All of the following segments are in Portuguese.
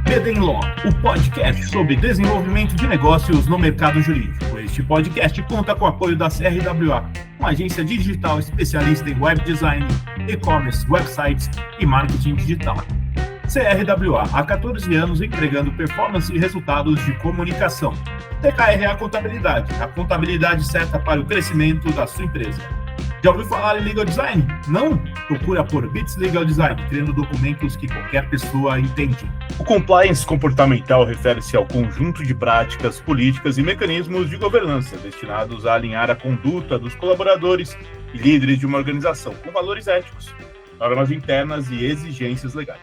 BD Law, o podcast sobre desenvolvimento de negócios no mercado jurídico. Este podcast conta com o apoio da CRWA, uma agência digital especialista em web design, e-commerce, websites e marketing digital. CRWA, há 14 anos entregando performance e resultados de comunicação. TKRA Contabilidade, a contabilidade certa para o crescimento da sua empresa. Já ouviu falar em Legal Design? Não? Procura por Bits Legal Design, criando documentos que qualquer pessoa entende. O compliance comportamental refere-se ao conjunto de práticas, políticas e mecanismos de governança destinados a alinhar a conduta dos colaboradores e líderes de uma organização com valores éticos, normas internas e exigências legais.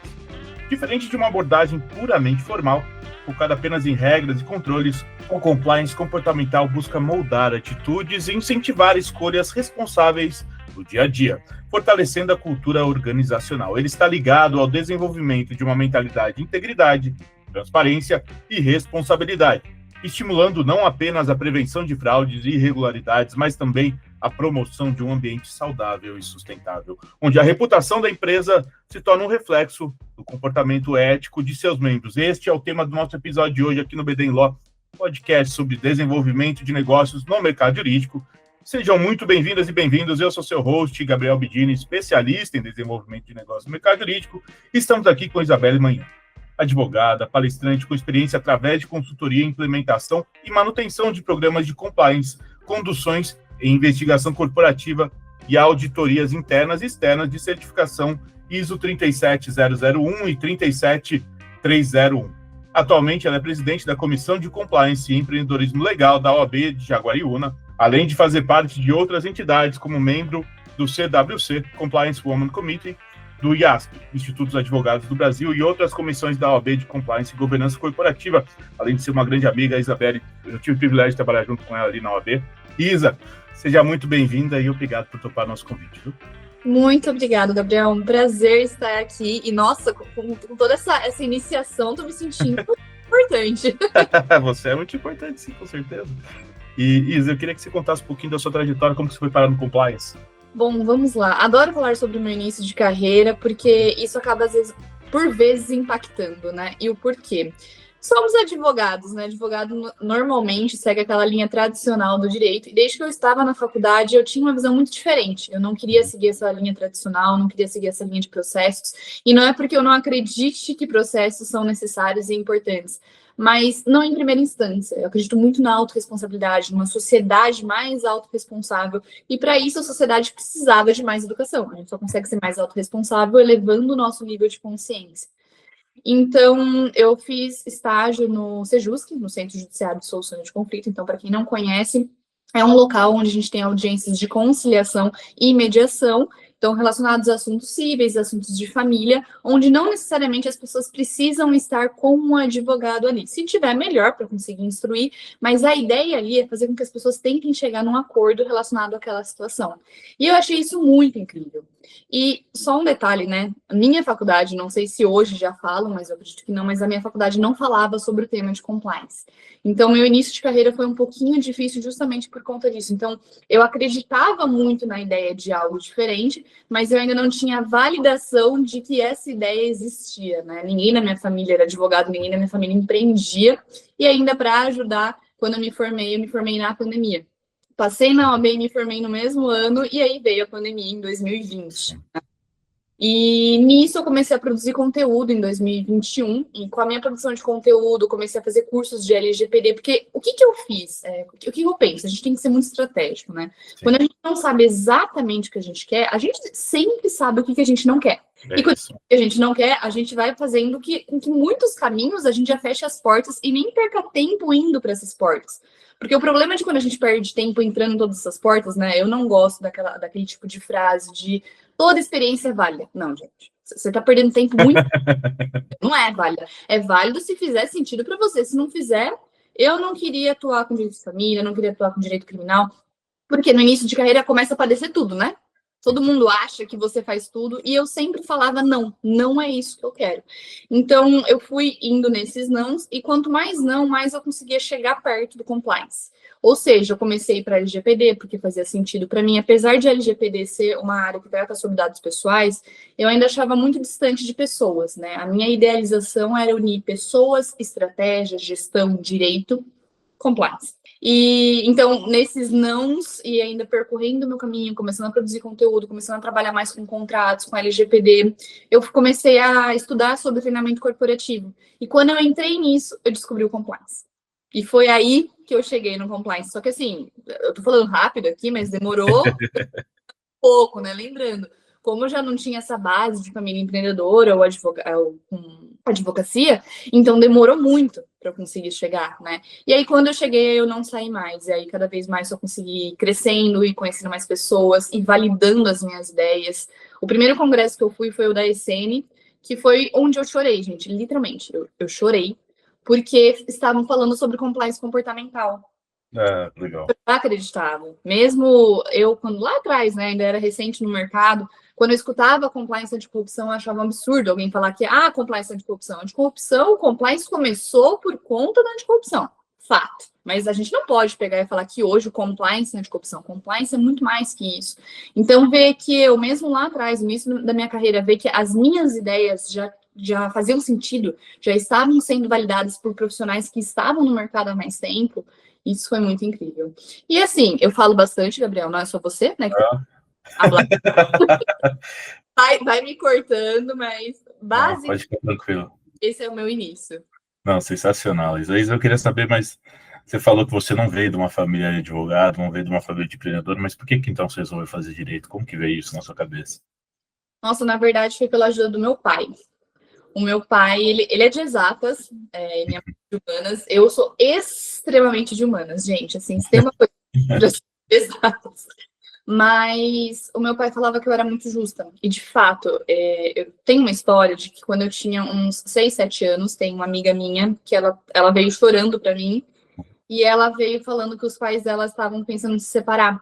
Diferente de uma abordagem puramente formal, focada apenas em regras e controles, o compliance comportamental busca moldar atitudes e incentivar escolhas responsáveis no dia a dia, fortalecendo a cultura organizacional. Ele está ligado ao desenvolvimento de uma mentalidade de integridade, transparência e responsabilidade, estimulando não apenas a prevenção de fraudes e irregularidades, mas também a promoção de um ambiente saudável e sustentável, onde a reputação da empresa se torna um reflexo do comportamento ético de seus membros. Este é o tema do nosso episódio de hoje aqui no BD Law, podcast sobre desenvolvimento de negócios no mercado jurídico. Sejam muito bem-vindas e bem-vindos. Eu sou seu host, Gabriel Bidini, especialista em desenvolvimento de negócios no mercado jurídico. Estamos aqui com Isabelle Manhã, advogada, palestrante com experiência através de consultoria, implementação e manutenção de programas de compliance, conduções e investigação corporativa e auditorias internas e externas de certificação ISO 37001 e 37301. Atualmente, ela é presidente da Comissão de Compliance e Empreendedorismo Legal da OAB de Jaguariúna, além de fazer parte de outras entidades como membro do CWC, Compliance Women Committee, do IASP, Instituto dos Advogados do Brasil, e outras comissões da OAB de Compliance e Governança Corporativa, além de ser uma grande amiga, a Isabelle. Eu tive o privilégio de trabalhar junto com ela ali na OAB. Isa, seja muito bem-vinda e obrigado por topar nosso convite. Viu? Muito obrigada, Gabriel. Um prazer estar aqui. E, nossa, com toda essa iniciação, estou me sentindo importante. Você é muito importante, sim, com certeza. E, Isa, eu queria que você contasse um pouquinho da sua trajetória, como que você foi parar no compliance. Bom, vamos lá. Adoro falar sobre o meu início de carreira, porque isso acaba, por vezes, impactando, né? E o porquê. Somos advogados, né? Advogado normalmente segue aquela linha tradicional do direito. E desde que eu estava na faculdade, eu tinha uma visão muito diferente. Eu não queria seguir essa linha tradicional, não queria seguir essa linha de processos. E não é porque eu não acredite que processos são necessários e importantes, mas não em primeira instância. Eu acredito muito na autorresponsabilidade, numa sociedade mais autorresponsável. E para isso a sociedade precisava de mais educação. A gente só consegue ser mais autorresponsável elevando o nosso nível de consciência. Então, eu fiz estágio no Sejusc, no Centro Judiciário de Solução de Conflito. Então, para quem não conhece, é um local onde a gente tem audiências de conciliação e mediação, então relacionados a assuntos cíveis, assuntos de família, onde não necessariamente as pessoas precisam estar com um advogado ali. Se tiver, melhor para conseguir instruir, mas a ideia ali é fazer com que as pessoas tentem chegar num acordo relacionado àquela situação. E eu achei isso muito incrível. E só um detalhe, né? A minha faculdade, não sei se hoje já falam, mas eu acredito que não, mas a minha faculdade não falava sobre o tema de compliance. Então, meu início de carreira foi um pouquinho difícil justamente por conta disso. Então, eu acreditava muito na ideia de algo diferente, mas eu ainda não tinha validação de que essa ideia existia, né? Ninguém na minha família era advogado, ninguém na minha família empreendia. E ainda para ajudar, quando eu me formei na pandemia. Passei na OAB e me formei no mesmo ano, e aí veio a pandemia em 2020. E nisso eu comecei a produzir conteúdo em 2021, e com a minha produção de conteúdo, comecei a fazer cursos de LGPD, porque o que eu fiz? O que eu penso? A gente tem que ser muito estratégico, né? Sim. Quando a gente não sabe exatamente o que a gente quer, a gente sempre sabe o que a gente não quer. E quando a gente não quer, a gente vai fazendo com que muitos caminhos a gente já feche as portas e nem perca tempo indo para essas portas. Porque o problema de quando a gente perde tempo entrando em todas essas portas, né? Eu não gosto daquele tipo de frase de toda experiência é válida. Não, gente. Você tá perdendo tempo muito. Não é válida. É válido se fizer sentido para você. Se não fizer, eu não queria atuar com direito de família, não queria atuar com direito criminal, porque no início de carreira começa a padecer tudo, né? Todo mundo acha que você faz tudo, e eu sempre falava, não é isso que eu quero. Então, eu fui indo nesses nãos, e quanto mais não, mais eu conseguia chegar perto do compliance. Ou seja, eu comecei para LGPD, porque fazia sentido para mim, apesar de LGPD ser uma área que trata sobre dados pessoais, eu ainda achava muito distante de pessoas, né? A minha idealização era unir pessoas, estratégia, gestão, direito, compliance. E então, nesses nãos, e ainda percorrendo o meu caminho, começando a produzir conteúdo, começando a trabalhar mais com contratos, com LGPD, eu comecei a estudar sobre treinamento corporativo. E quando eu entrei nisso, eu descobri o compliance. E foi aí que eu cheguei no compliance. Só que assim, eu tô falando rápido aqui, mas demorou pouco, né? Lembrando, como eu já não tinha essa base de família empreendedora ou advocacia, então demorou muito para eu conseguir chegar, né? E aí, quando eu cheguei, eu não saí mais. E aí, cada vez mais, eu consegui ir crescendo e conhecendo mais pessoas e validando as minhas ideias. O primeiro congresso que eu fui foi o da ESN, que foi onde eu chorei, gente. Literalmente, eu chorei, porque estavam falando sobre compliance comportamental. Legal. Eu acreditava. Mesmo eu, quando lá atrás, né, ainda era recente no mercado, quando eu escutava compliance anticorrupção, eu achava um absurdo alguém falar que, compliance anticorrupção. Anticorrupção, compliance começou por conta da anticorrupção. Fato. Mas a gente não pode pegar e falar que hoje o compliance anticorrupção. Compliance é muito mais que isso. Então, ver que eu, mesmo lá atrás, no início da minha carreira, ver que as minhas ideias já faziam sentido, já estavam sendo validadas por profissionais que estavam no mercado há mais tempo, isso foi muito incrível. E assim, eu falo bastante, Gabriel, não é só você, né? Vai me cortando, mas basicamente pode ficar tranquilo. Esse é o meu início. Não, sensacional. Isa, eu queria saber, mas você falou que você não veio de uma família de advogado, não veio de uma família de empreendedor, mas por que então você resolveu fazer direito? Como que veio isso na sua cabeça? Nossa, na verdade foi pela ajuda do meu pai. O meu pai, ele é de exatas, minha mãe é de humanas. Eu sou extremamente de humanas, gente. Assim, se tem uma coisa de exatas. Mas o meu pai falava que eu era muito justa. E, de fato, eu tenho uma história de que quando eu tinha uns 6, 7 anos, tem uma amiga minha que ela veio chorando para mim. E ela veio falando que os pais dela estavam pensando em se separar.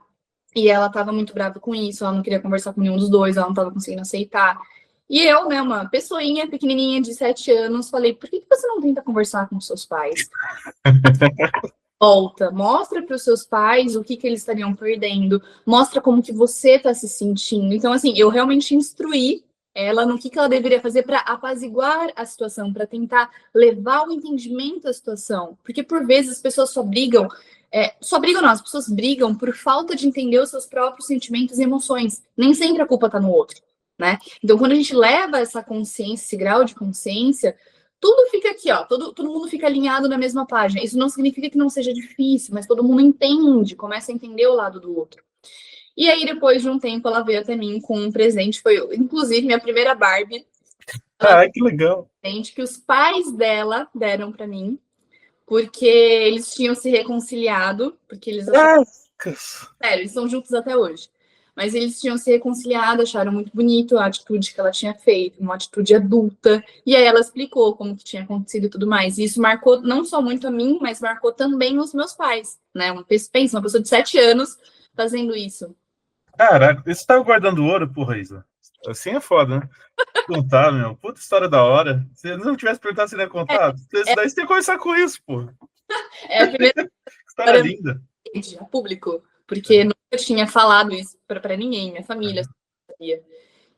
E ela estava muito brava com isso, ela não queria conversar com nenhum dos dois, ela não estava conseguindo aceitar. E eu, né, uma pessoinha pequenininha de 7 anos, falei, por que você não tenta conversar com seus pais? Volta, mostra para os seus pais o que eles estariam perdendo, mostra como que você está se sentindo. Então, assim, eu realmente instruí ela no que ela deveria fazer para apaziguar a situação, para tentar levar o entendimento da situação. Porque, por vezes, as pessoas só brigam não, as pessoas brigam por falta de entender os seus próprios sentimentos e emoções. Nem sempre a culpa está no outro, né? Então, quando a gente leva essa consciência, esse grau de consciência, tudo fica aqui, ó, todo mundo fica alinhado na mesma página. Isso não significa que não seja difícil, mas todo mundo entende, começa a entender o lado do outro. E aí, depois de um tempo, ela veio até mim com um presente, foi, inclusive, minha primeira Barbie. Que legal! Que os pais dela deram para mim, porque eles tinham se reconciliado, porque eles acharam... Sério, eles são juntos até hoje. Mas eles tinham se reconciliado, acharam muito bonito a atitude que ela tinha feito, uma atitude adulta. E aí ela explicou como que tinha acontecido e tudo mais. E isso marcou não só muito a mim, mas marcou também os meus pais, né? Pensa, uma pessoa de 7 anos fazendo isso. Caraca, você tava guardando ouro, porra, Isa? Assim é foda, né? Contar, meu. Puta história da hora. Se não tivesse perguntado se ele ia contar, daí você tem que conversar com isso, porra. É a primeira história linda. A público, porque nunca tinha falado isso para ninguém, minha família sabia.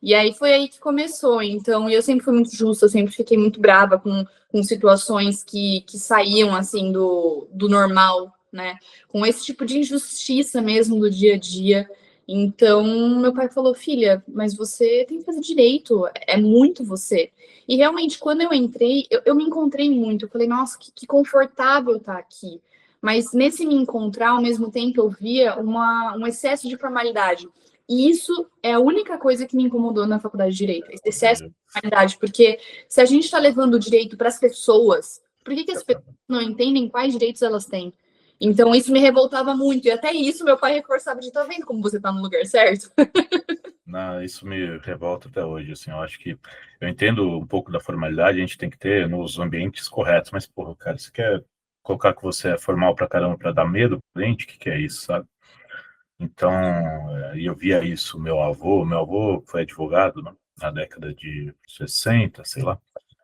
E aí foi aí que começou. Então, eu sempre fui muito justa, eu sempre fiquei muito brava com situações que saíam, assim, do normal, né? Com esse tipo de injustiça mesmo do dia a dia. Então, meu pai falou, filha, mas você tem que fazer direito, é muito você. E realmente, quando eu entrei, eu me encontrei muito. Eu falei, nossa, que confortável estar aqui. Mas nesse me encontrar, ao mesmo tempo, eu via um excesso de formalidade. E isso é a única coisa que me incomodou na faculdade de Direito, esse excesso de formalidade. Porque se a gente está levando o direito para as pessoas, por que as pessoas não entendem quais direitos elas têm? Então, isso me revoltava muito. E até isso, meu pai reforçava de, tá vendo como você tá no lugar certo? Não, isso me revolta até hoje, assim, eu acho que eu entendo um pouco da formalidade, a gente tem que ter nos ambientes corretos, mas, porra, cara, você quer colocar que você é formal pra caramba pra dar medo pro cliente? O que é isso, sabe? Então, eu via isso, meu avô foi advogado, né, na década de 60, sei lá,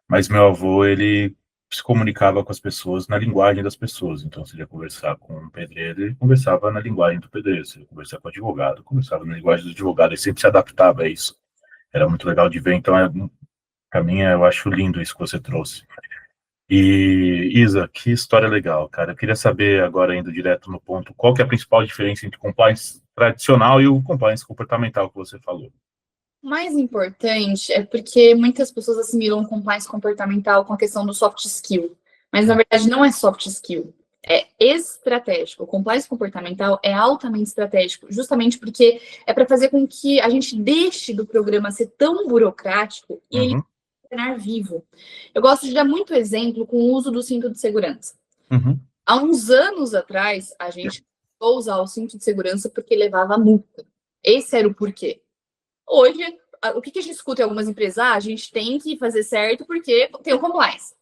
mas meu avô, ele se comunicava com as pessoas na linguagem das pessoas, então se ele ia conversar com um pedreiro, ele conversava na linguagem do pedreiro, se ele ia conversar com o advogado, conversava na linguagem do advogado, ele sempre se adaptava a isso, era muito legal de ver, então, para mim, eu acho lindo isso que você trouxe. E, Isa, que história legal, cara. Eu queria saber, agora indo direto no ponto, qual que é a principal diferença entre o compliance tradicional e o compliance comportamental que você falou? O mais importante é porque muitas pessoas assimilam compliance comportamental com a questão do soft skill, mas na verdade não é soft skill, é estratégico. O compliance comportamental é altamente estratégico, justamente porque é para fazer com que a gente deixe do programa ser tão burocrático e ele se tornar vivo. Eu gosto de dar muito exemplo com o uso do cinto de segurança. Há uns anos atrás, a gente começou a usar o cinto de segurança porque levava multa. Esse era o porquê. Hoje, o que a gente escuta em algumas empresas? A gente tem que fazer certo porque tem o compliance.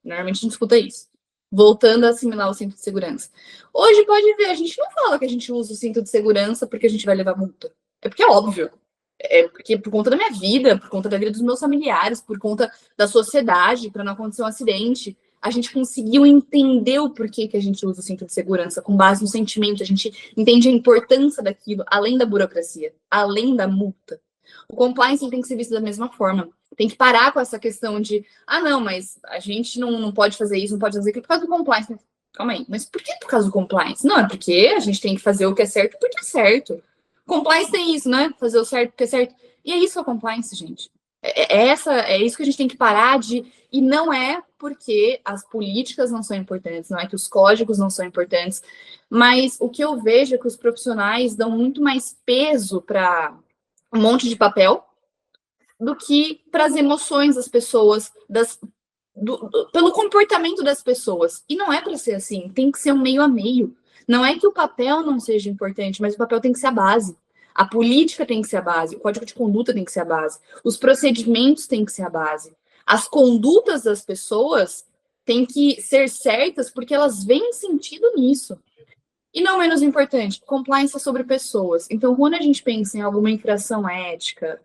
Normalmente a gente escuta isso. Voltando a assimilar o cinto de segurança. Hoje, pode ver, a gente não fala que a gente usa o cinto de segurança porque a gente vai levar multa. É porque é óbvio. É porque por conta da minha vida, por conta da vida dos meus familiares, por conta da sociedade, para não acontecer um acidente, a gente conseguiu entender o porquê que a gente usa o cinto de segurança, com base no sentimento, a gente entende a importância daquilo, além da burocracia, além da multa. O compliance tem que ser visto da mesma forma. Tem que parar com essa questão de, não, mas a gente não pode fazer isso, não pode fazer aquilo por causa do compliance. Calma aí, mas por que por causa do compliance? Não, é porque a gente tem que fazer o que é certo porque é certo. Compliance tem isso, né? Fazer o certo porque é certo. E é isso a compliance, gente. É isso que a gente tem que parar de... E não é porque as políticas não são importantes, não é que os códigos não são importantes, mas o que eu vejo é que os profissionais dão muito mais peso para um monte de papel do que para as emoções das pessoas, pelo comportamento das pessoas. E não é para ser assim, tem que ser um meio a meio. Não é que o papel não seja importante, mas o papel tem que ser a base. A política tem que ser a base, o código de conduta tem que ser a base, os procedimentos têm que ser a base. As condutas das pessoas têm que ser certas porque elas veem sentido nisso. E não menos importante, compliance é sobre pessoas. Então, quando a gente pensa em alguma infração ética,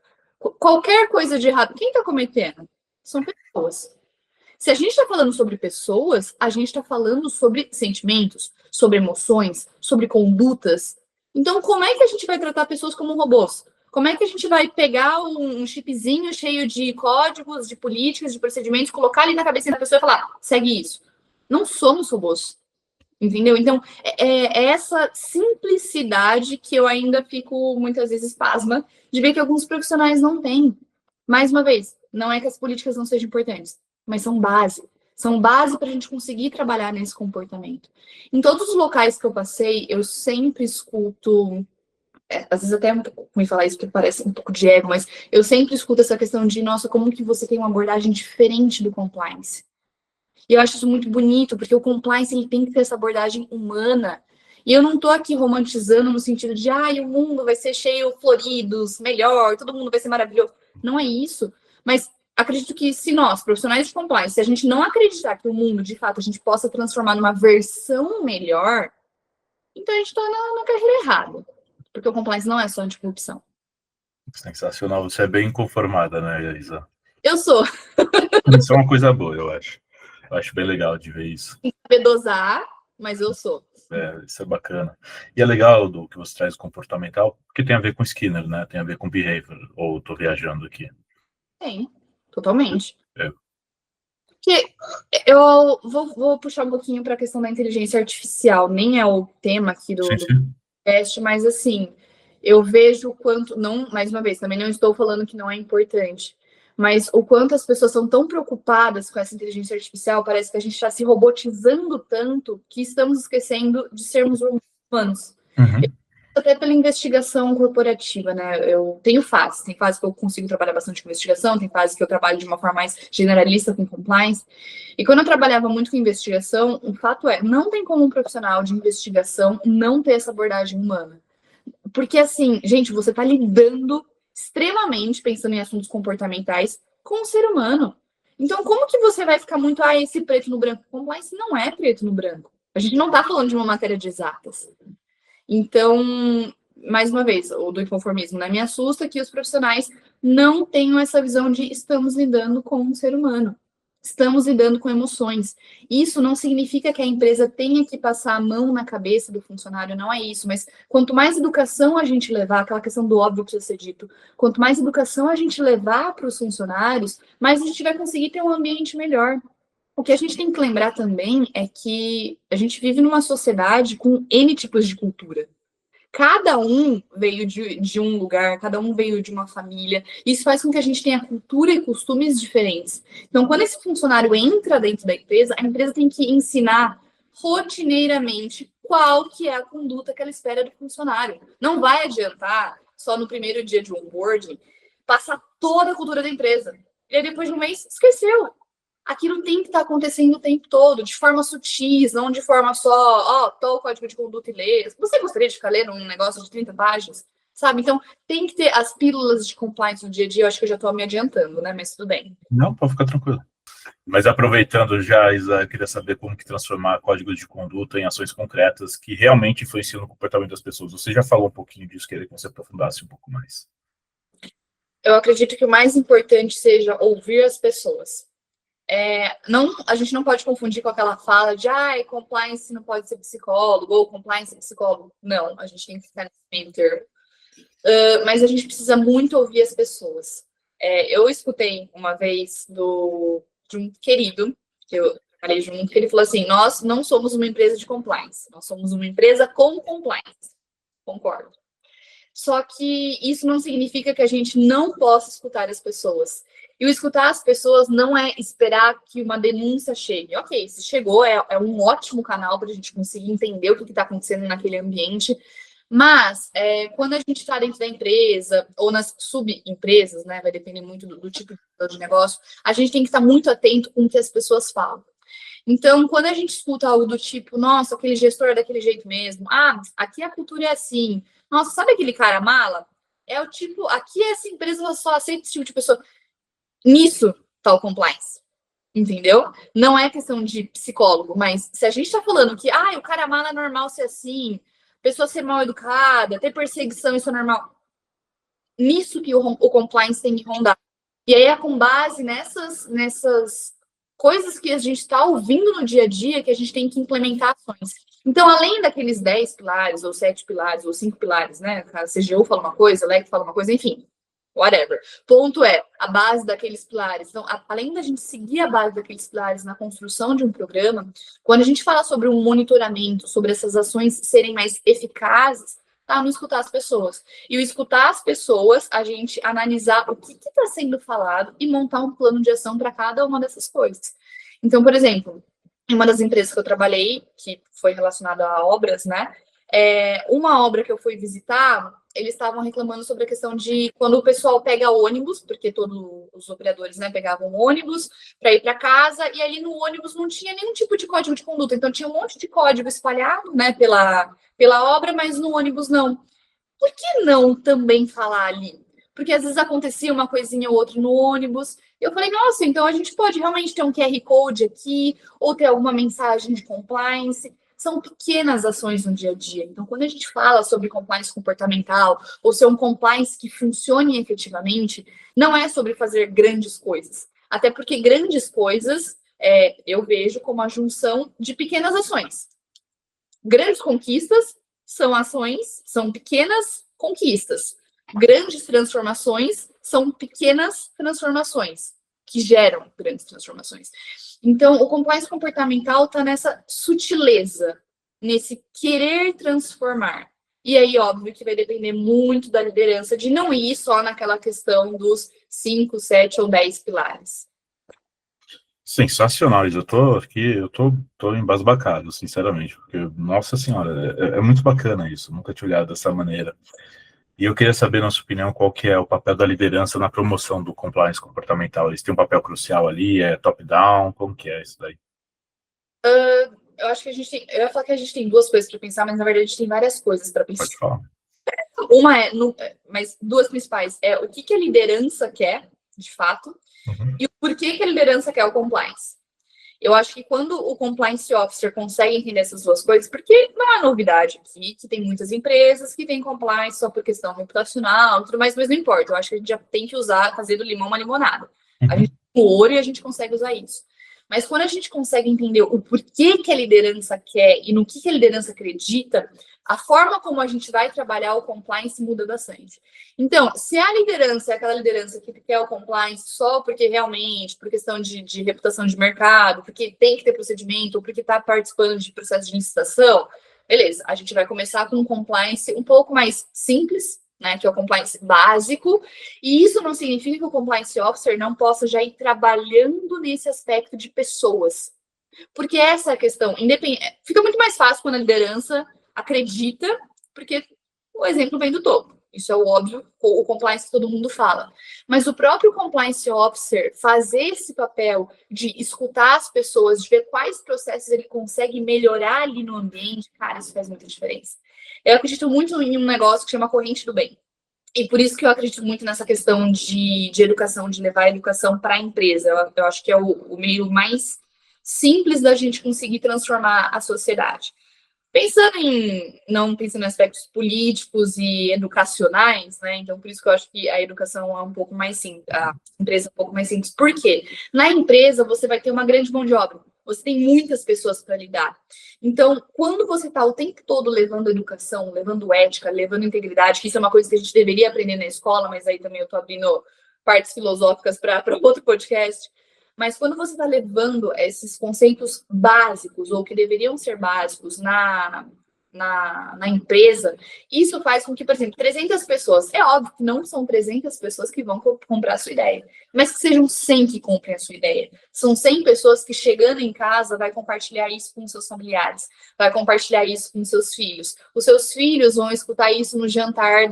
qualquer coisa de errado, quem está cometendo? São pessoas. Se a gente está falando sobre pessoas, a gente está falando sobre sentimentos, sobre emoções, sobre condutas. Então, como é que a gente vai tratar pessoas como robôs? Como é que a gente vai pegar um chipzinho cheio de códigos, de políticas, de procedimentos, colocar ali na cabeça da pessoa e falar, segue isso? Não somos robôs. Entendeu? Então, é essa simplicidade que eu ainda fico, muitas vezes, pasma de ver que alguns profissionais não têm. Mais uma vez, não é que as políticas não sejam importantes, mas são base. São base para a gente conseguir trabalhar nesse comportamento. Em todos os locais que eu passei, eu sempre escuto... às vezes até é muito ruim falar isso, porque parece um pouco de ego, mas eu sempre escuto essa questão de, nossa, como que você tem uma abordagem diferente do compliance? E eu acho isso muito bonito, porque o compliance ele tem que ter essa abordagem humana. E eu não estou aqui romantizando no sentido de, o mundo vai ser cheio de floridos, melhor, todo mundo vai ser maravilhoso. Não é isso. Mas acredito que se nós, profissionais de compliance, se a gente não acreditar que o mundo, de fato, a gente possa transformar numa versão melhor, então a gente está na carreira errada. Porque o compliance não é só anticorrupção. Sensacional. Você é bem conformada, né, Isa? Eu sou. Isso é uma coisa boa, eu acho. Eu acho bem legal de ver isso. Tem que saber dosar, mas eu sou. Isso é bacana. E é legal do que você traz comportamental, porque tem a ver com Skinner, né? Tem a ver com behavior. Ou estou viajando aqui? Tem, totalmente. É. Porque eu vou puxar um pouquinho para a questão da inteligência artificial. Nem é o tema aqui do podcast, mas assim, eu vejo o quanto... Não, mais uma vez, também não estou falando que não é importante, mas o quanto as pessoas são tão preocupadas com essa inteligência artificial, parece que a gente está se robotizando tanto que estamos esquecendo de sermos humanos. Até pela investigação corporativa, né? Eu tenho fases. Tem fases que eu consigo trabalhar bastante com investigação, tem fases que eu trabalho de uma forma mais generalista com compliance. E quando eu trabalhava muito com investigação, o fato é, não tem como um profissional de investigação não ter essa abordagem humana. Porque, assim, gente, você está lidando extremamente, pensando em assuntos comportamentais, com o ser humano. Então, como que você vai ficar muito, esse preto no branco? Compliance não é preto no branco. A gente não está falando de uma matéria de exatas. Então, mais uma vez, o do inconformismo, né? Me assusta que os profissionais não tenham essa visão de estamos lidando com um ser humano. Estamos lidando com emoções. Isso não significa que a empresa tenha que passar a mão na cabeça do funcionário, não é isso. Mas quanto mais educação a gente levar, aquela questão do óbvio que precisa ser dito, quanto mais educação a gente levar para os funcionários, mais a gente vai conseguir ter um ambiente melhor. O que a gente tem que lembrar também é que a gente vive numa sociedade com N tipos de cultura. Cada um veio de um lugar, cada um veio de uma família. Isso faz com que a gente tenha cultura e costumes diferentes. Então, quando esse funcionário entra dentro da empresa, a empresa tem que ensinar rotineiramente qual que é a conduta que ela espera do funcionário. Não vai adiantar, só no primeiro dia de onboarding, passar toda a cultura da empresa. E aí, depois de um mês, esqueceu. Aquilo tem que estar acontecendo o tempo todo, de forma sutis, não de forma só, tô o código de conduta e lê. Você gostaria de ficar lendo um negócio de 30 páginas? Sabe? Então, tem que ter as pílulas de compliance no dia a dia. Eu acho que eu já estou me adiantando, né? Mas tudo bem. Não, pode ficar tranquilo. Mas aproveitando já, Isa, eu queria saber como que transformar códigos de conduta em ações concretas que realmente influenciam no comportamento das pessoas. Você já falou um pouquinho disso, queria que você aprofundasse um pouco mais. Eu acredito que o mais importante seja ouvir as pessoas. A gente não pode confundir com aquela fala de compliance não pode ser psicólogo, ou compliance é psicólogo. Não, a gente tem que ficar nesse meio termo. Mas a gente precisa muito ouvir as pessoas. Eu escutei uma vez de um querido, que eu falei junto, que ele falou assim, nós não somos uma empresa de compliance, nós somos uma empresa com compliance. Concordo. Só que isso não significa que a gente não possa escutar as pessoas. E o escutar as pessoas não é esperar que uma denúncia chegue. Ok, se chegou, é um ótimo canal para a gente conseguir entender o que está acontecendo naquele ambiente. Mas, quando a gente está dentro da empresa, ou nas subempresas, né, vai depender muito do tipo de negócio, a gente tem que estar muito atento com o que as pessoas falam. Então, quando a gente escuta algo do tipo, nossa, aquele gestor é daquele jeito mesmo, aqui a cultura é assim, nossa, sabe aquele cara mala? É o tipo, aqui essa empresa só aceita esse tipo de pessoa. Nisso tá o compliance, entendeu? Não é questão de psicólogo, mas se a gente tá falando que, o cara mala é normal ser assim, pessoa ser mal educada, ter perseguição, isso é normal. Nisso que o compliance tem que rondar. E aí é com base nessas coisas que a gente está ouvindo no dia a dia que a gente tem que implementar ações. Então, além daqueles 10 pilares, ou 7 pilares, ou 5 pilares, né? A CGU fala uma coisa, a LEC fala uma coisa, enfim, whatever. Ponto a base daqueles pilares. Então, além da gente seguir a base daqueles pilares na construção de um programa, quando a gente fala sobre um monitoramento, sobre essas ações serem mais eficazes, tá no escutar as pessoas. E o escutar as pessoas, a gente analisar o que está sendo falado e montar um plano de ação para cada uma dessas coisas. Então, por exemplo, em uma das empresas que eu trabalhei, que foi relacionada a obras, né? Uma obra que eu fui visitar, eles estavam reclamando sobre a questão de quando o pessoal pega ônibus, porque todos os operadores, né, pegavam ônibus para ir para casa, e ali no ônibus não tinha nenhum tipo de código de conduta, então tinha um monte de código espalhado, né, pela obra, mas no ônibus não. Por que não também falar ali? Porque às vezes acontecia uma coisinha ou outra no ônibus. Eu falei, nossa, então a gente pode realmente ter um QR Code aqui, ou ter alguma mensagem de compliance. São pequenas ações no dia a dia. Então, quando a gente fala sobre compliance comportamental, ou ser um compliance que funcione efetivamente, não é sobre fazer grandes coisas. Até porque grandes coisas, eu vejo como a junção de pequenas ações. Grandes conquistas são pequenas conquistas. Grandes transformações são pequenas transformações que geram grandes transformações. Então, o compliance comportamental está nessa sutileza, nesse querer transformar. E aí, óbvio, que vai depender muito da liderança de não ir só naquela questão dos 5, 7 ou 10 pilares. Sensacional, Isa. Eu tô embasbacado, sinceramente, porque, nossa senhora, é muito bacana isso, nunca tinha olhado dessa maneira. E eu queria saber, na sua opinião, qual que é o papel da liderança na promoção do compliance comportamental. Eles têm um papel crucial ali, é top-down, como que é isso daí? Eu acho que eu ia falar que a gente tem duas coisas para pensar, mas na verdade a gente tem várias coisas para pensar. Pode falar. Uma mas duas principais, o que a liderança quer, de fato, e o porquê que a liderança quer o compliance. Eu acho que quando o Compliance Officer consegue entender essas duas coisas, porque não é novidade aqui, que tem muitas empresas que têm compliance só por questão reputacional, tudo mais, mas não importa. Eu acho que a gente já tem que usar, fazer do limão uma limonada. A gente tem o ouro e a gente consegue usar isso. Mas quando a gente consegue entender o porquê que a liderança quer e no que a liderança acredita, a forma como a gente vai trabalhar o compliance muda bastante. Então, se a liderança é aquela liderança que quer o compliance só porque realmente, por questão de reputação de mercado, porque tem que ter procedimento, ou porque está participando de processo de licitação, beleza, a gente vai começar com um compliance um pouco mais simples, né, que é o compliance básico, e isso não significa que o compliance officer não possa já ir trabalhando nesse aspecto de pessoas, porque essa é a questão, fica muito mais fácil quando a liderança acredita, porque o exemplo vem do topo, isso é o óbvio, o compliance que todo mundo fala, mas o próprio compliance officer fazer esse papel de escutar as pessoas, de ver quais processos ele consegue melhorar ali no ambiente, cara, isso faz muita diferença. Eu acredito muito em um negócio que chama corrente do bem. E por isso que eu acredito muito nessa questão de educação, de levar a educação para a empresa. Eu acho que é o meio mais simples da gente conseguir transformar a sociedade. Não pensando em aspectos políticos e educacionais, né? Então, por isso que eu acho que a educação é um pouco mais simples, a empresa é um pouco mais simples. Por quê? Na empresa, você vai ter uma grande mão de obra. Você tem muitas pessoas para lidar. Então, quando você está o tempo todo levando educação, levando ética, levando integridade, que isso é uma coisa que a gente deveria aprender na escola, mas aí também eu estou abrindo partes filosóficas para outro podcast. Mas quando você está levando esses conceitos básicos, ou que deveriam ser básicos na empresa, isso faz com que, por exemplo, 300 pessoas, é óbvio que não são 300 pessoas que vão comprar a sua ideia, mas que sejam 100 que comprem a sua ideia. São 100 pessoas que, chegando em casa, vai compartilhar isso com seus familiares, vai compartilhar isso com seus filhos. Os seus filhos vão escutar isso no jantar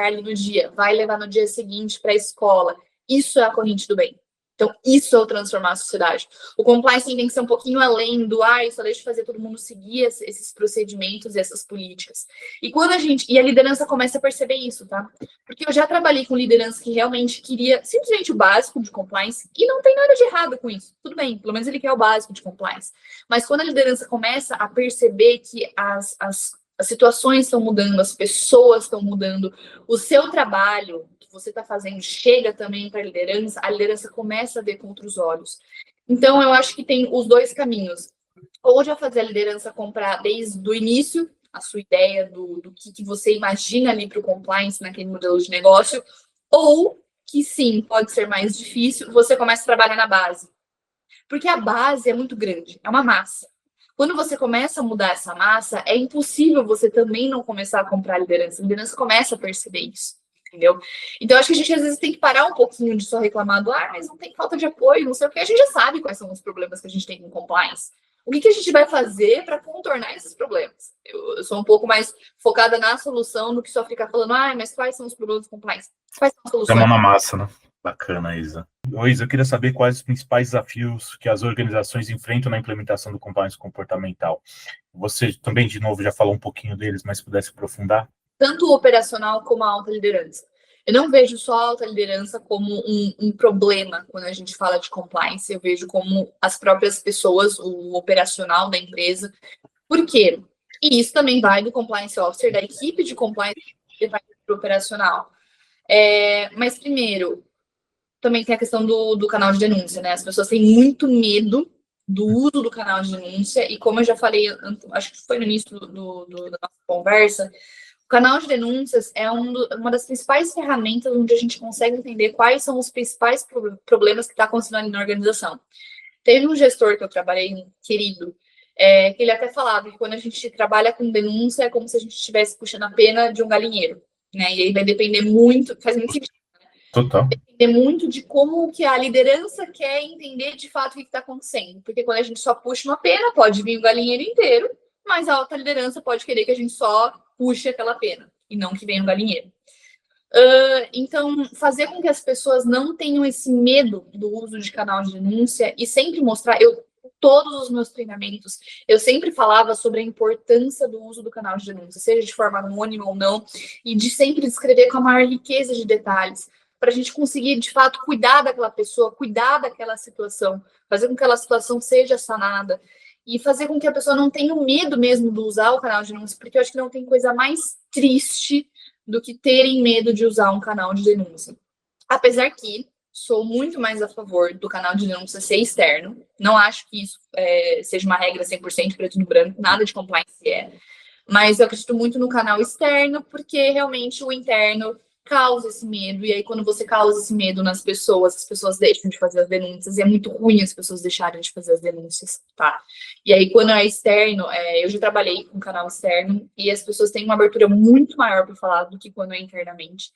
ali no dia, vai levar no dia seguinte para a escola. Isso é a corrente do bem. Então, isso é o transformar a sociedade. O compliance tem que ser um pouquinho além do só deixa de fazer todo mundo seguir esses procedimentos e essas políticas. E a liderança começa a perceber isso, tá? Porque eu já trabalhei com liderança que realmente queria simplesmente o básico de compliance, e não tem nada de errado com isso. Tudo bem, pelo menos ele quer o básico de compliance. Mas quando a liderança começa a perceber que as situações estão mudando, as pessoas estão mudando, o seu trabalho você está fazendo chega também para a liderança começa a ver com outros olhos. Então, eu acho que tem os dois caminhos. Ou já fazer a liderança comprar desde o início a sua ideia do que você imagina ali para o compliance naquele modelo de negócio, ou que sim, pode ser mais difícil, você começa a trabalhar na base. Porque a base é muito grande, é uma massa. Quando você começa a mudar essa massa, é impossível você também não começar a comprar a liderança começa a perceber isso. Entendeu? Então, acho que a gente às vezes tem que parar um pouquinho de só reclamar mas não tem falta de apoio, não sei o que. A gente já sabe quais são os problemas que a gente tem com compliance. O que a gente vai fazer para contornar esses problemas? Eu sou um pouco mais focada na solução do que só ficar falando, mas quais são os problemas com compliance? Quais são as soluções? É uma massa, né? Bacana, Isa. Isa, eu queria saber quais os principais desafios que as organizações enfrentam na implementação do compliance comportamental. Você também, de novo, já falou um pouquinho deles, mas se pudesse aprofundar. Tanto o operacional como a alta liderança. Eu não vejo só a alta liderança como um problema quando a gente fala de compliance, eu vejo como as próprias pessoas, o operacional da empresa. Por quê? E isso também vai do compliance officer, da equipe de compliance, que vai para o operacional. Mas, primeiro, também tem a questão do canal de denúncia, né? As pessoas têm muito medo do uso do canal de denúncia, e como eu já falei, acho que foi no início da nossa conversa, o canal de denúncias é uma das principais ferramentas onde a gente consegue entender quais são os principais problemas que está acontecendo ali na organização. Teve um gestor que eu trabalhei, um querido, que ele até falava que quando a gente trabalha com denúncia é como se a gente estivesse puxando a pena de um galinheiro, né? E aí vai depender muito, faz muito sentido, né? Total. Vai depender muito de como que a liderança quer entender de fato o que está acontecendo. Porque quando a gente só puxa uma pena, pode vir o galinheiro inteiro, mas a alta liderança pode querer que a gente só puxe aquela pena, e não que venha um galinheiro. Então, fazer com que as pessoas não tenham esse medo do uso de canal de denúncia e sempre mostrar, todos os meus treinamentos, eu sempre falava sobre a importância do uso do canal de denúncia, seja de forma anônima ou não, e de sempre descrever com a maior riqueza de detalhes, para a gente conseguir, de fato, cuidar daquela pessoa, cuidar daquela situação, fazer com que aquela situação seja sanada e fazer com que a pessoa não tenha o medo mesmo de usar o canal de denúncia, porque eu acho que não tem coisa mais triste do que terem medo de usar um canal de denúncia. Apesar que sou muito mais a favor do canal de denúncia ser externo, não acho que isso seja uma regra 100% preto no branco, nada de compliance mas eu acredito muito no canal externo, porque realmente o interno causa esse medo, e aí quando você causa esse medo nas pessoas, as pessoas deixam de fazer as denúncias, e é muito ruim as pessoas deixarem de fazer as denúncias, tá? E aí quando é externo, eu já trabalhei com canal externo, e as pessoas têm uma abertura muito maior para falar do que quando é internamente.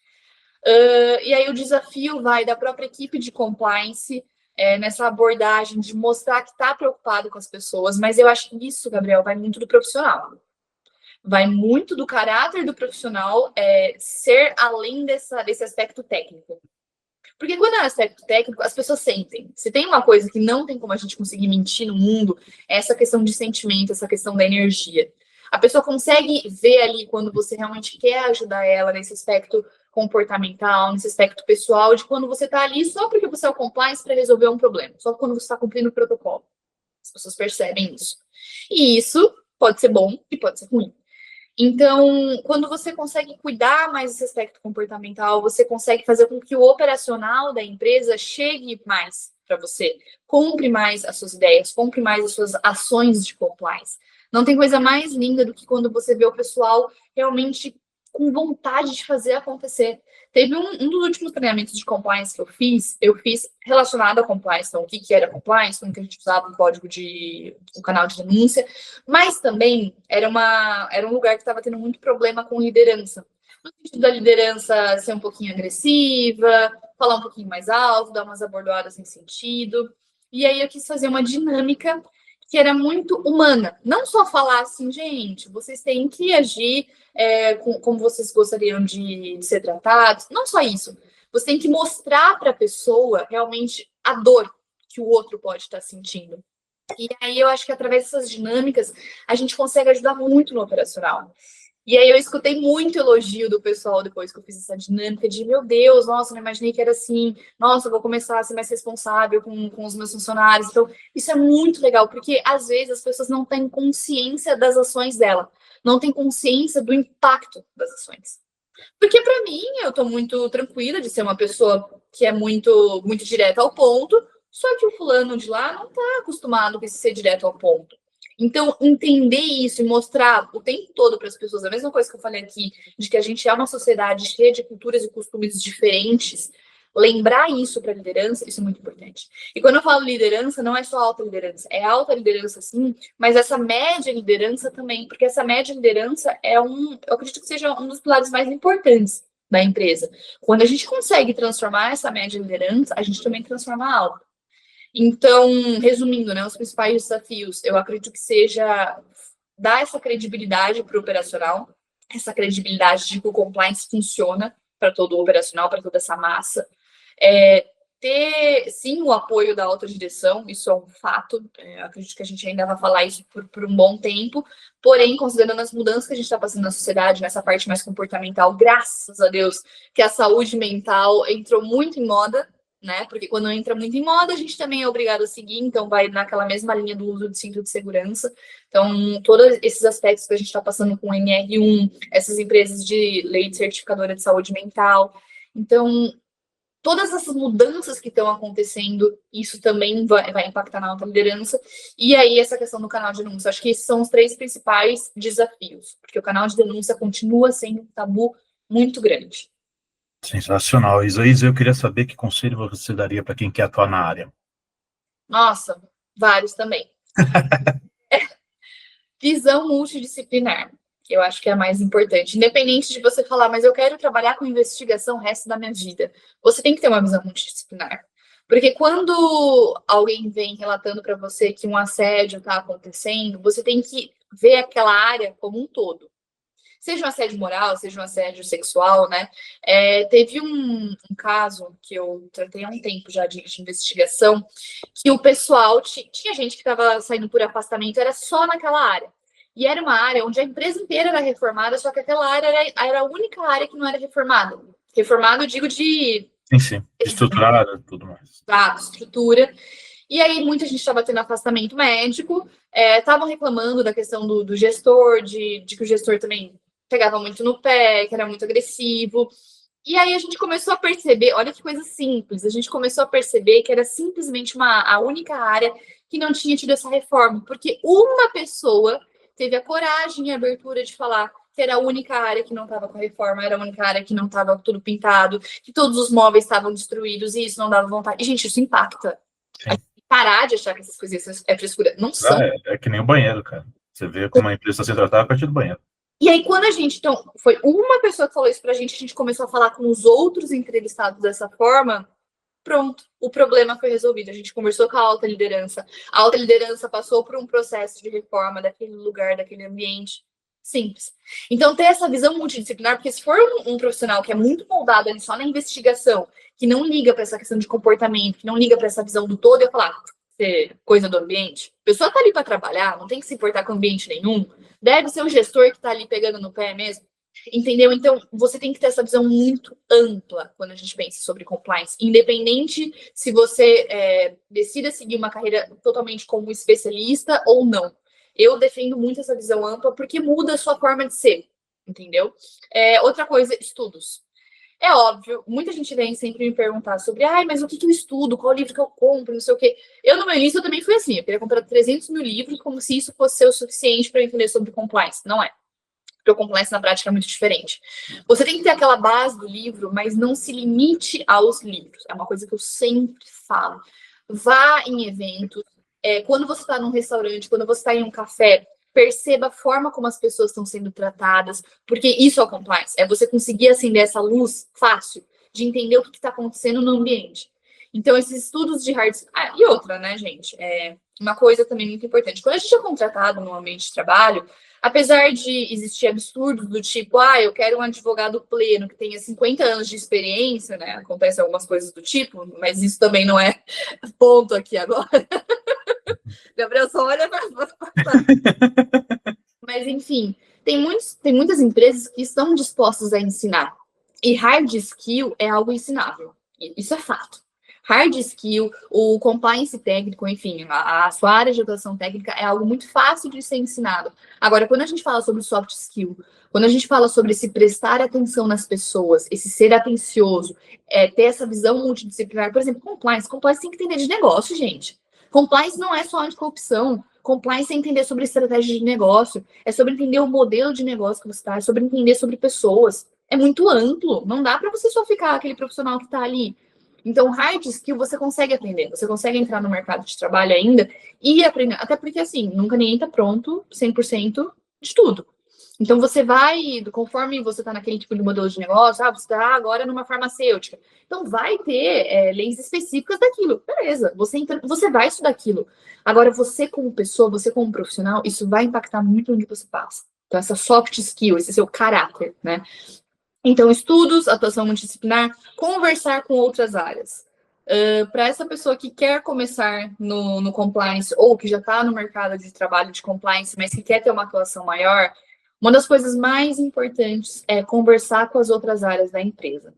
E aí o desafio vai da própria equipe de compliance, nessa abordagem de mostrar que está preocupado com as pessoas, mas eu acho que isso, Gabriel, vai muito do profissional. Vai muito do caráter do profissional ser além desse aspecto técnico. Porque quando é um aspecto técnico, as pessoas sentem. Se tem uma coisa que não tem como a gente conseguir mentir no mundo, é essa questão de sentimento, essa questão da energia. A pessoa consegue ver ali quando você realmente quer ajudar ela nesse aspecto comportamental, nesse aspecto pessoal, de quando você está ali só porque você é o compliance para resolver um problema, só quando você está cumprindo o protocolo. As pessoas percebem isso. E isso pode ser bom e pode ser ruim. Então, quando você consegue cuidar mais desse aspecto comportamental, você consegue fazer com que o operacional da empresa chegue mais para você, compre mais as suas ideias, compre mais as suas ações de compliance. Não tem coisa mais linda do que quando você vê o pessoal realmente com vontade de fazer acontecer. Teve um dos últimos treinamentos de compliance que eu fiz relacionado a compliance, então o que era compliance, como que a gente usava o canal de denúncia, mas também era um lugar que estava tendo muito problema com liderança. No sentido da liderança ser um pouquinho agressiva, falar um pouquinho mais alto, dar umas abordoadas sem sentido. E aí eu quis fazer uma dinâmica que era muito humana. Não só falar assim, gente, vocês têm que agir como vocês gostariam de ser tratados. Não só isso. Você tem que mostrar para a pessoa realmente a dor que o outro pode estar sentindo. E aí eu acho que através dessas dinâmicas a gente consegue ajudar muito no operacional. E aí eu escutei muito elogio do pessoal depois que eu fiz essa dinâmica de, meu Deus, nossa, não imaginei que era assim, nossa, eu vou começar a ser mais responsável com os meus funcionários. Então, isso é muito legal, porque às vezes as pessoas não têm consciência das ações dela, não têm consciência do impacto das ações. Porque para mim, eu estou muito tranquila de ser uma pessoa que é muito, muito direta ao ponto, só que o fulano de lá não está acostumado com ser direto ao ponto. Então, entender isso e mostrar o tempo todo para as pessoas, a mesma coisa que eu falei aqui, de que a gente é uma sociedade cheia de culturas e costumes diferentes, lembrar isso para a liderança, isso é muito importante. E quando eu falo liderança, não é só alta liderança, é alta liderança sim, mas essa média liderança também, porque essa média liderança eu acredito que seja um dos pilares mais importantes da empresa. Quando a gente consegue transformar essa média liderança, a gente também transforma a alta. Então, resumindo, né, os principais desafios, eu acredito que seja dar essa credibilidade para o operacional, essa credibilidade de que o compliance funciona para todo o operacional, para toda essa massa. Ter, sim, o apoio da alta direção, isso é um fato, acredito que a gente ainda vai falar isso por um bom tempo, porém, considerando as mudanças que a gente está passando na sociedade, nessa parte mais comportamental, graças a Deus que a saúde mental entrou muito em moda, né? Porque quando entra muito em moda, a gente também é obrigado a seguir, então vai naquela mesma linha do uso de cinto de segurança. Então, todos esses aspectos que a gente está passando com o NR1, essas empresas de lei de certificadora de saúde mental. Então, todas essas mudanças que estão acontecendo, isso também vai impactar na alta liderança. E aí, essa questão do canal de denúncia. Acho que esses são os 3 principais desafios, porque o canal de denúncia continua sendo um tabu muito grande. Sensacional. Isaías, eu queria saber que conselho você daria para quem quer atuar na área. Nossa, vários também. Visão multidisciplinar, eu acho que é a mais importante. Independente de você falar, mas eu quero trabalhar com investigação o resto da minha vida. Você tem que ter uma visão multidisciplinar. Porque quando alguém vem relatando para você que um assédio está acontecendo, você tem que ver aquela área como um todo. Seja um assédio moral, seja um assédio sexual, né? Teve um caso que eu tratei há um tempo já de investigação, que o pessoal, tinha gente que estava saindo por afastamento, era só naquela área. E era uma área onde a empresa inteira era reformada, só que aquela área era a única área que não era reformada. Reformado, eu digo, de Sim. Estruturada, tudo mais. Estrutura. E aí, muita gente estava tendo afastamento médico, estavam reclamando da questão do gestor, de que o gestor também pegava muito no pé, que era muito agressivo. E aí a gente começou a perceber, olha que coisa simples, a gente começou a perceber que era simplesmente a única área que não tinha tido essa reforma, porque uma pessoa teve a coragem e a abertura de falar que era a única área que não estava com a reforma, era a única área que não estava tudo pintado, que todos os móveis estavam destruídos e isso não dava vontade. E, gente, isso impacta. Parar de achar que essas coisas é frescura. Não são. É que nem o banheiro, cara. Você vê como a empresa está sendo tratada a partir do banheiro. E aí, quando a gente, então, foi uma pessoa que falou isso pra gente, a gente começou a falar com os outros entrevistados dessa forma, pronto, o problema foi resolvido. A gente conversou com a alta liderança passou por um processo de reforma daquele lugar, daquele ambiente. Simples. Então, ter essa visão multidisciplinar, porque se for um profissional que é muito moldado ali só na investigação, que não liga para essa questão de comportamento, que não liga para essa visão do todo, eu falar, coisa do ambiente. A pessoa tá ali para trabalhar, não tem que se importar com ambiente nenhum. Deve ser o gestor que tá ali pegando no pé mesmo. Entendeu? Então, você tem que ter essa visão muito ampla quando a gente pensa sobre compliance. Independente se você decida seguir uma carreira totalmente como especialista ou não. Eu defendo muito essa visão ampla porque muda a sua forma de ser. Entendeu? Outra coisa, estudos. É óbvio, muita gente vem sempre me perguntar sobre, mas o que eu estudo, qual livro que eu compro, não sei o quê. Eu, no meu início, eu também fui assim, eu queria comprar 300 mil livros como se isso fosse ser o suficiente para eu entender sobre compliance. Não é. Porque o compliance na prática é muito diferente. Você tem que ter aquela base do livro, mas não se limite aos livros. É uma coisa que eu sempre falo. Vá em eventos, quando você está num restaurante, quando você está em um café, perceba a forma como as pessoas estão sendo tratadas, porque isso é o compliance, é você conseguir acender essa luz fácil de entender o que está acontecendo no ambiente. Então, esses estudos de hard... e outra, né, gente? Uma coisa também muito importante. Quando a gente é contratado no ambiente de trabalho, apesar de existir absurdos do tipo, eu quero um advogado pleno que tenha 50 anos de experiência, né? Acontece algumas coisas do tipo, mas isso também não é ponto aqui agora. Gabriel só olha para passar. Mas, enfim, tem muitas empresas que estão dispostas a ensinar. E hard skill é algo ensinável. Isso é fato. Hard skill, o compliance técnico, enfim, a sua área de atuação técnica é algo muito fácil de ser ensinado. Agora, quando a gente fala sobre soft skill, quando a gente fala sobre se prestar atenção nas pessoas, esse ser atencioso, ter essa visão multidisciplinar, por exemplo, compliance tem que entender de negócio, gente. Compliance não é só anticorrupção. Compliance é entender sobre estratégia de negócio, é sobre entender o modelo de negócio que você está, é sobre entender sobre pessoas. É muito amplo, não dá para você só ficar aquele profissional que está ali. Então, hard skill você consegue aprender, você consegue entrar no mercado de trabalho ainda e aprender, até porque, assim, nunca ninguém está pronto 100% de tudo. Então, você vai, conforme você está naquele tipo de modelo de negócio, você está agora numa farmacêutica. Então, vai ter leis específicas daquilo. Beleza, você vai estudar aquilo. Agora, você como pessoa, você como profissional, isso vai impactar muito onde você passa. Então, essa soft skill, esse seu caráter, né? Então, estudos, atuação multidisciplinar, conversar com outras áreas. Para essa pessoa que quer começar no compliance ou que já está no mercado de trabalho de compliance, mas que quer ter uma atuação maior, uma das coisas mais importantes é conversar com as outras áreas da empresa.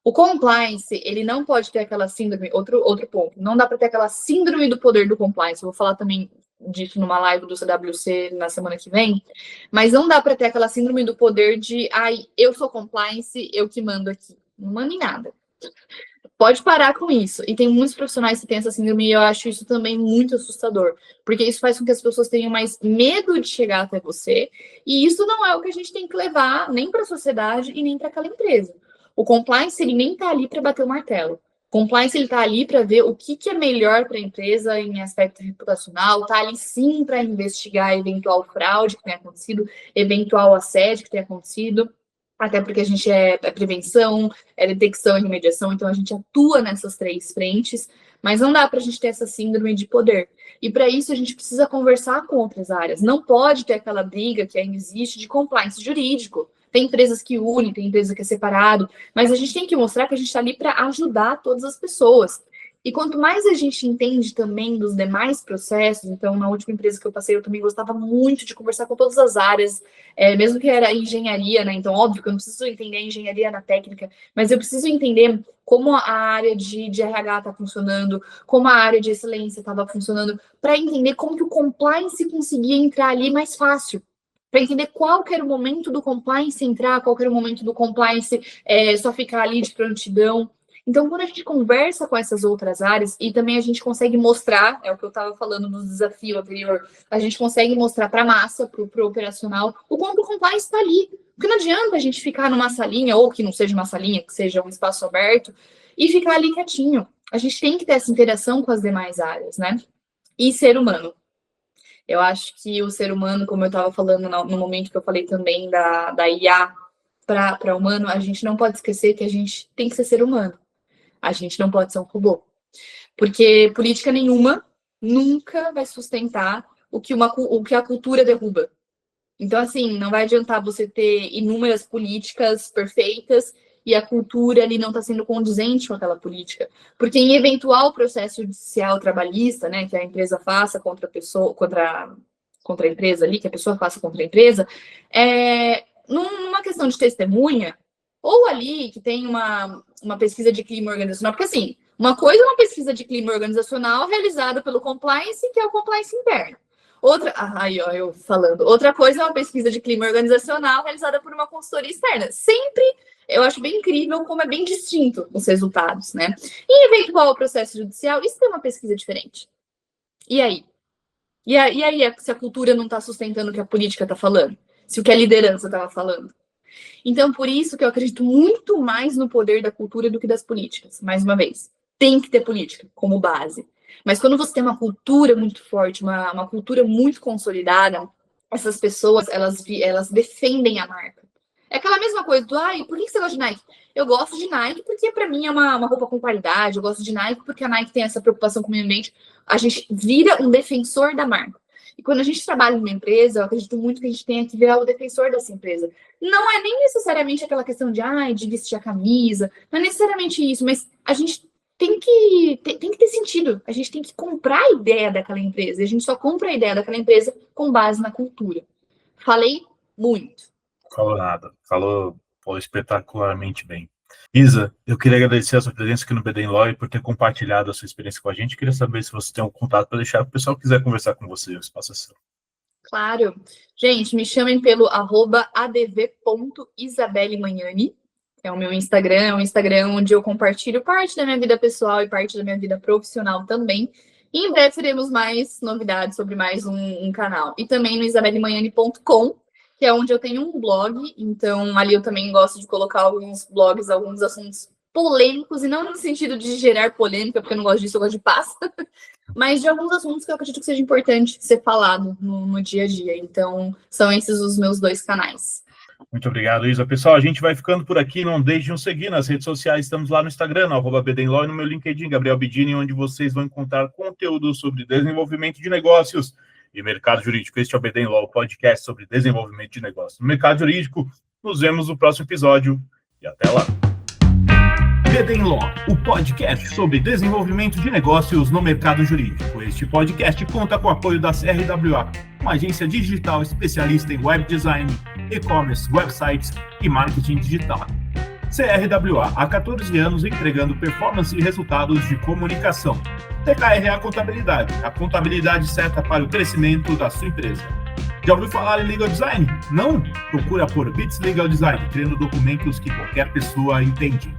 O compliance, ele não pode ter aquela síndrome, outro ponto, não dá para ter aquela síndrome do poder do compliance, eu vou falar também disso numa live do CWC na semana que vem, mas não dá para ter aquela síndrome do poder de, eu sou compliance, eu que mando aqui. Não mando em nada. Pode parar com isso. E tem muitos profissionais que têm essa síndrome e eu acho isso também muito assustador. Porque isso faz com que as pessoas tenham mais medo de chegar até você. E isso não é o que a gente tem que levar nem para a sociedade e nem para aquela empresa. O compliance, ele nem está ali para bater o martelo. O compliance, ele está ali para ver o que é melhor para a empresa em aspecto reputacional. Está ali, sim, para investigar eventual fraude que tenha acontecido, eventual assédio que tenha acontecido. Até porque a gente é prevenção, detecção e remediação, então a gente atua nessas 3 frentes, mas não dá para a gente ter essa síndrome de poder. E para isso a gente precisa conversar com outras áreas. Não pode ter aquela briga que ainda existe de compliance jurídico. Tem empresas que unem, tem empresa que é separado, mas a gente tem que mostrar que a gente está ali para ajudar todas as pessoas. E quanto mais a gente entende também dos demais processos, então na última empresa que eu passei, eu também gostava muito de conversar com todas as áreas, mesmo que era engenharia, né? Então, óbvio que eu não preciso entender a engenharia na técnica, mas eu preciso entender como a área de RH está funcionando, como a área de excelência estava funcionando, para entender como que o compliance conseguia entrar ali mais fácil. Para entender qual que era o momento do compliance entrar, qual que era o momento do compliance só ficar ali de prontidão. Então, quando a gente conversa com essas outras áreas, e também a gente consegue mostrar, é o que eu estava falando no desafio anterior, a gente consegue mostrar para a massa, para o operacional, o quanto o compliance está ali. Porque não adianta a gente ficar numa salinha, ou que não seja uma salinha, que seja um espaço aberto, e ficar ali quietinho. A gente tem que ter essa interação com as demais áreas, né? E ser humano. Eu acho que o ser humano, como eu estava falando no momento que eu falei também da IA para humano, a gente não pode esquecer que a gente tem que ser humano. A gente não pode ser um robô. Porque política nenhuma nunca vai sustentar o que a cultura derruba. Então, assim, não vai adiantar você ter inúmeras políticas perfeitas e a cultura ali não está sendo condizente com aquela política. Porque em eventual processo judicial trabalhista, né, que a empresa faça contra a pessoa, contra a empresa ali, que a pessoa faça contra a empresa, numa questão de testemunha, ou ali que tem uma pesquisa de clima organizacional, porque assim, uma coisa é uma pesquisa de clima organizacional realizada pelo compliance, que é o compliance interno. Outra coisa é uma pesquisa de clima organizacional realizada por uma consultoria externa. Sempre, eu acho bem incrível como é bem distinto os resultados, né? Em eventual processo judicial, isso tem uma pesquisa diferente. E aí? E aí, se a cultura não está sustentando o que a política está falando? Se o que a liderança estava falando? Então, por isso que eu acredito muito mais no poder da cultura do que das políticas. Mais uma vez, tem que ter política como base. Mas quando você tem uma cultura muito forte, uma cultura muito consolidada, essas pessoas, elas defendem a marca. É aquela mesma coisa do, por que você gosta de Nike? Eu gosto de Nike porque, para mim, é uma roupa com qualidade. Eu gosto de Nike porque a Nike tem essa preocupação com o meio ambiente. A gente vira um defensor da marca. E quando a gente trabalha numa empresa, eu acredito muito que a gente tenha que virar o defensor dessa empresa. Não é nem necessariamente aquela questão de vestir a camisa, não é necessariamente isso, mas a gente tem que ter sentido. A gente tem que comprar a ideia daquela empresa. E a gente só compra a ideia daquela empresa com base na cultura. Falei muito. Falou nada. Falou espetacularmente bem. Isa, eu queria agradecer a sua presença aqui no BD Law e por ter compartilhado a sua experiência com a gente. Queria saber se você tem um contato para deixar para o pessoal que quiser conversar com você. O espaço é seu. Claro. Gente, me chamem pelo @adv.isabelemagnani. É o meu Instagram, é um Instagram onde eu compartilho parte da minha vida pessoal e parte da minha vida profissional também. E em breve teremos mais novidades sobre mais um canal. E também no isabelemagnani.com, que é onde eu tenho um blog. Então, ali eu também gosto de colocar alguns blogs, alguns assuntos polêmicos, e não no sentido de gerar polêmica, porque eu não gosto disso, eu gosto de paz, mas de alguns assuntos que eu acredito que seja importante ser falado no dia a dia. Então, são esses os meus 2 canais. Muito obrigado, Isa. Pessoal, a gente vai ficando por aqui. Não deixem de nos seguir nas redes sociais. Estamos lá no Instagram, no @BDenlaw, e no meu LinkedIn, Gabriel Bidini, onde vocês vão encontrar conteúdo sobre desenvolvimento de negócios e mercado jurídico. Este é o BD Law, podcast sobre desenvolvimento de negócios no mercado jurídico. Nos vemos no próximo episódio e até lá. BD Law, o podcast sobre desenvolvimento de negócios no mercado jurídico. Este podcast conta com o apoio da CRWA, uma agência digital especialista em web design, e-commerce, websites e marketing digital. CRWA, há 14 anos entregando performance e resultados de comunicação. TKRA Contabilidade, a contabilidade certa para o crescimento da sua empresa. Já ouviu falar em Legal Design? Não? Procura por Bits Legal Design, criando documentos que qualquer pessoa entende.